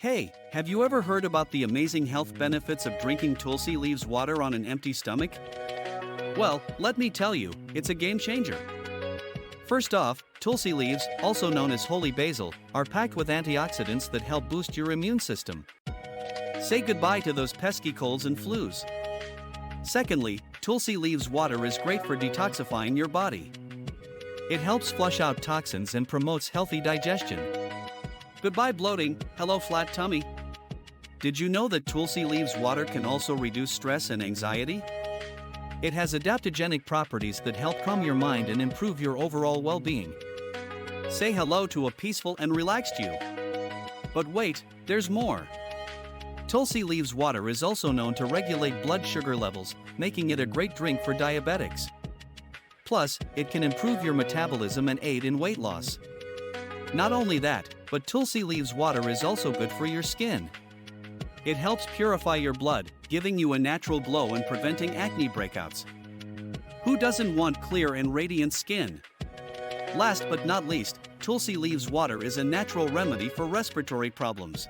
Hey, have you ever heard about the amazing health benefits of drinking Tulsi leaves water on an empty stomach? Well, let me tell you, it's a game changer. First off, Tulsi leaves, also known as holy basil, are packed with antioxidants that help boost your immune system. Say goodbye to those pesky colds and flus. Secondly, Tulsi leaves water is great for detoxifying your body. It helps flush out toxins and promotes healthy digestion. Goodbye bloating, hello flat tummy. Did you know that Tulsi leaves water can also reduce stress and anxiety? It has adaptogenic properties that help calm your mind and improve your overall well-being. Say hello to a peaceful and relaxed you. But wait, there's more. Tulsi leaves water is also known to regulate blood sugar levels, making it a great drink for diabetics. Plus, it can improve your metabolism and aid in weight loss. Not only that, but Tulsi leaves water is also good for your skin. It helps purify your blood, giving you a natural glow and preventing acne breakouts. Who doesn't want clear and radiant skin? Last but not least, Tulsi leaves water is a natural remedy for respiratory problems.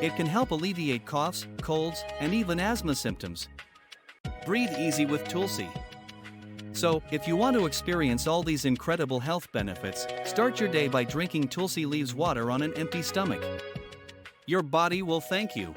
It can help alleviate coughs, colds, and even asthma symptoms. Breathe easy with Tulsi. So, if you want to experience all these incredible health benefits, start your day by drinking Tulsi leaves water on an empty stomach. Your body will thank you.